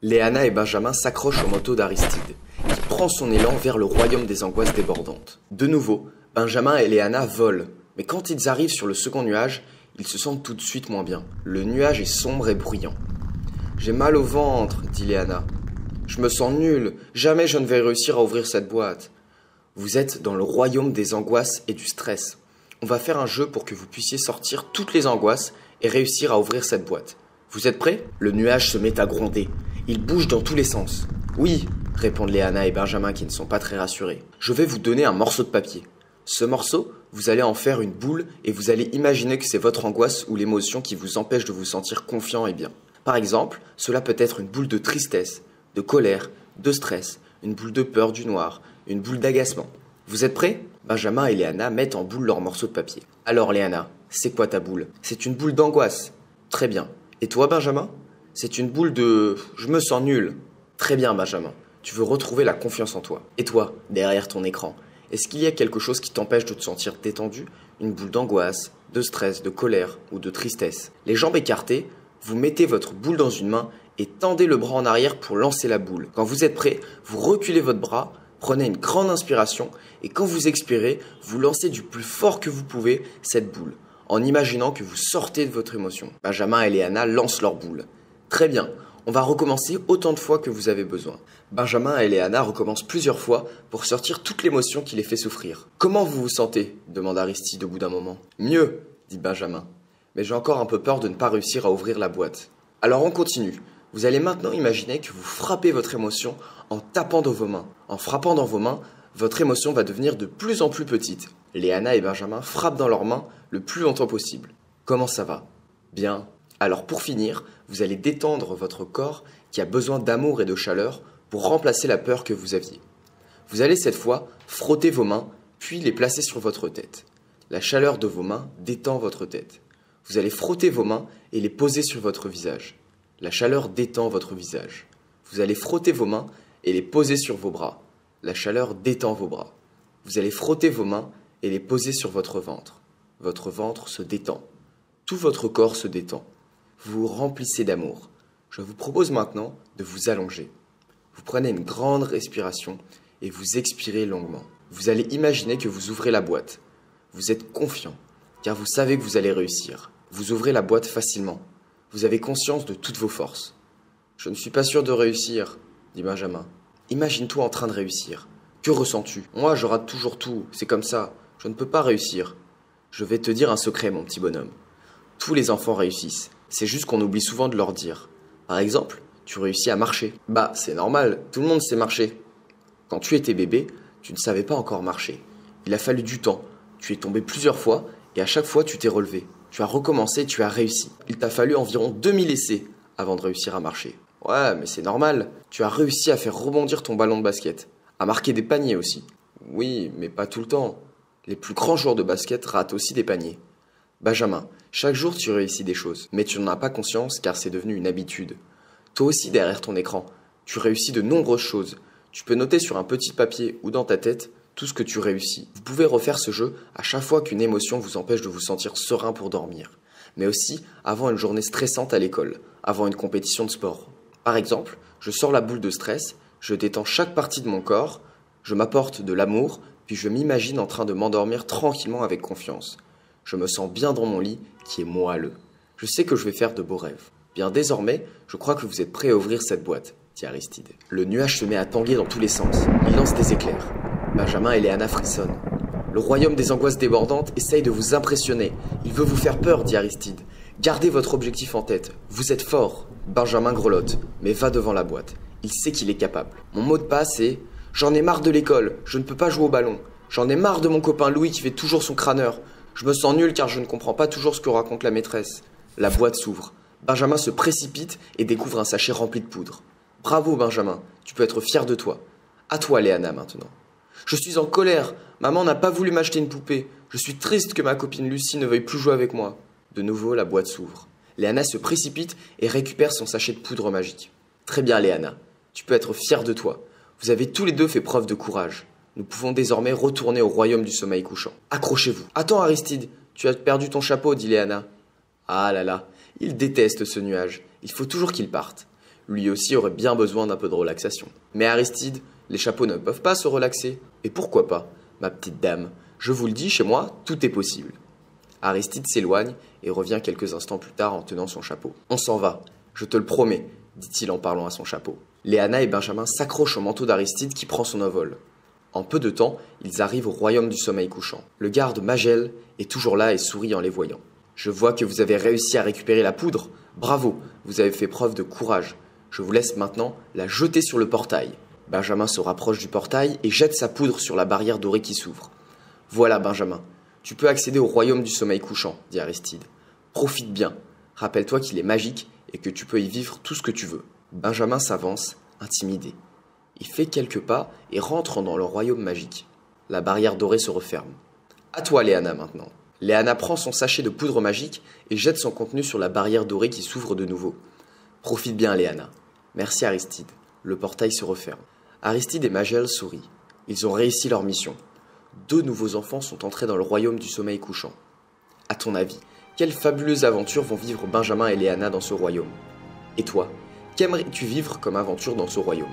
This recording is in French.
Léana et Benjamin s'accrochent au manteau d'Aristide, qui prend son élan vers le royaume des angoisses débordantes. De nouveau, Benjamin et Léana volent, mais quand ils arrivent sur le second nuage, ils se sentent tout de suite moins bien. Le nuage est sombre et bruyant. « J'ai mal au ventre, dit Léana. Je me sens nul, jamais je ne vais réussir à ouvrir cette boîte. » Vous êtes dans le royaume des angoisses et du stress. On va faire un jeu pour que vous puissiez sortir toutes les angoisses et réussir à ouvrir cette boîte. Vous êtes prêts? Le nuage se met à gronder. Il bouge dans tous les sens. Oui, répondent Léana et Benjamin qui ne sont pas très rassurés. Je vais vous donner un morceau de papier. Ce morceau, vous allez en faire une boule et vous allez imaginer que c'est votre angoisse ou l'émotion qui vous empêche de vous sentir confiant et bien. Par exemple, cela peut être une boule de tristesse, de colère, de stress, une boule de peur du noir, une boule d'agacement. Vous êtes prêts? Benjamin et Léana mettent en boule leur morceau de papier. Alors Léana, c'est quoi ta boule? C'est une boule d'angoisse. Très bien. Et toi Benjamin? C'est une boule de « je me sens nul ». Très bien Benjamin, tu veux retrouver la confiance en toi. Et toi, derrière ton écran, est-ce qu'il y a quelque chose qui t'empêche de te sentir détendu? Une boule d'angoisse, de stress, de colère ou de tristesse? Les jambes écartées, vous mettez votre boule dans une main et tendez le bras en arrière pour lancer la boule. Quand vous êtes prêt, vous reculez votre bras, prenez une grande inspiration et quand vous expirez, vous lancez du plus fort que vous pouvez cette boule, en imaginant que vous sortez de votre émotion. Benjamin et Léana lancent leur boule. Très bien, on va recommencer autant de fois que vous avez besoin. Benjamin et Léana recommencent plusieurs fois pour sortir toute l'émotion qui les fait souffrir. « Comment vous vous sentez ?» demande Aristide au bout d'un moment. « Mieux, dit Benjamin. Mais j'ai encore un peu peur de ne pas réussir à ouvrir la boîte. » Alors on continue. Vous allez maintenant imaginer que vous frappez votre émotion en tapant dans vos mains. En frappant dans vos mains, votre émotion va devenir de plus en plus petite. Léana et Benjamin frappent dans leurs mains le plus longtemps possible. Comment ça va? Bien. Alors pour finir, vous allez détendre votre corps qui a besoin d'amour et de chaleur pour remplacer la peur que vous aviez. Vous allez cette fois frotter vos mains, puis les placer sur votre tête. La chaleur de vos mains détend votre tête. Vous allez frotter vos mains et les poser sur votre visage. La chaleur détend votre visage. Vous allez frotter vos mains et les poser sur vos bras. La chaleur détend vos bras. Vous allez frotter vos mains et les poser sur votre ventre. Votre ventre se détend. Tout votre corps se détend. Vous vous remplissez d'amour. Je vous propose maintenant de vous allonger. Vous prenez une grande respiration et vous expirez longuement. Vous allez imaginer que vous ouvrez la boîte. Vous êtes confiant, car vous savez que vous allez réussir. Vous ouvrez la boîte facilement. Vous avez conscience de toutes vos forces. « Je ne suis pas sûr de réussir, » dit Benjamin. « Imagine-toi en train de réussir. Que ressens-tu? Moi, je rate toujours tout. C'est comme ça. Je ne peux pas réussir. » Je vais te dire un secret, mon petit bonhomme. Tous les enfants réussissent. C'est juste qu'on oublie souvent de leur dire. Par exemple, tu réussis à marcher. Bah, c'est normal, tout le monde sait marcher. Quand tu étais bébé, tu ne savais pas encore marcher. Il a fallu du temps. Tu es tombé plusieurs fois et à chaque fois tu t'es relevé. Tu as recommencé, tu as réussi. Il t'a fallu environ 2000 essais avant de réussir à marcher. Ouais, mais c'est normal. Tu as réussi à faire rebondir ton ballon de basket. À marquer des paniers aussi. Oui, mais pas tout le temps. Les plus grands joueurs de basket ratent aussi des paniers. Benjamin, chaque jour tu réussis des choses, mais tu n'en as pas conscience car c'est devenu une habitude. Toi aussi derrière ton écran, tu réussis de nombreuses choses. Tu peux noter sur un petit papier ou dans ta tête tout ce que tu réussis. Vous pouvez refaire ce jeu à chaque fois qu'une émotion vous empêche de vous sentir serein pour dormir, mais aussi avant une journée stressante à l'école, avant une compétition de sport. Par exemple, je sors la boule de stress, je détends chaque partie de mon corps, je m'apporte de l'amour, puis je m'imagine en train de m'endormir tranquillement avec confiance. Je me sens bien dans mon lit, qui est moelleux. Je sais que je vais faire de beaux rêves. Bien désormais, je crois que vous êtes prêts à ouvrir cette boîte, dit Aristide. Le nuage se met à tanguer dans tous les sens. Il lance des éclairs. Benjamin et Léana frissonnent. Le royaume des angoisses débordantes essaye de vous impressionner. Il veut vous faire peur, dit Aristide. Gardez votre objectif en tête. Vous êtes fort. Benjamin grelotte, mais va devant la boîte. Il sait qu'il est capable. Mon mot de passe est « J'en ai marre de l'école. Je ne peux pas jouer au ballon. J'en ai marre de mon copain Louis qui fait toujours son crâneur. Je me sens nul car je ne comprends pas toujours ce que raconte la maîtresse. » La boîte s'ouvre. Benjamin se précipite et découvre un sachet rempli de poudre. Bravo Benjamin, tu peux être fier de toi. À toi Léana maintenant. Je suis en colère. Maman n'a pas voulu m'acheter une poupée. Je suis triste que ma copine Lucie ne veuille plus jouer avec moi. De nouveau, la boîte s'ouvre. Léana se précipite et récupère son sachet de poudre magique. Très bien Léana, tu peux être fier de toi. Vous avez tous les deux fait preuve de courage. Nous pouvons désormais retourner au royaume du sommeil couchant. Accrochez-vous. Attends Aristide, tu as perdu ton chapeau, dit Léana. Ah là là, il déteste ce nuage. Il faut toujours qu'il parte. Lui aussi aurait bien besoin d'un peu de relaxation. Mais Aristide, les chapeaux ne peuvent pas se relaxer. Et pourquoi pas, ma petite dame? Je vous le dis, chez moi, tout est possible. Aristide s'éloigne et revient quelques instants plus tard en tenant son chapeau. On s'en va, je te le promets, dit-il en parlant à son chapeau. Léana et Benjamin s'accrochent au manteau d'Aristide qui prend son envol. En peu de temps, ils arrivent au royaume du sommeil couchant. Le garde Magel est toujours là et sourit en les voyant. Je vois que vous avez réussi à récupérer la poudre. Bravo, vous avez fait preuve de courage. Je vous laisse maintenant la jeter sur le portail. Benjamin se rapproche du portail et jette sa poudre sur la barrière dorée qui s'ouvre. Voilà, Benjamin, tu peux accéder au royaume du sommeil couchant, dit Aristide. Profite bien. Rappelle-toi qu'il est magique et que tu peux y vivre tout ce que tu veux. Benjamin s'avance, intimidé. Il fait quelques pas et rentre dans le royaume magique. La barrière dorée se referme. À toi, Léana, maintenant. Léana prend son sachet de poudre magique et jette son contenu sur la barrière dorée qui s'ouvre de nouveau. Profite bien, Léana. Merci, Aristide. Le portail se referme. Aristide et Magel sourient. Ils ont réussi leur mission. 2 nouveaux enfants sont entrés dans le royaume du sommeil couchant. À ton avis, quelle fabuleuse aventure vont vivre Benjamin et Léana dans ce royaume? Et toi, qu'aimerais-tu vivre comme aventure dans ce royaume?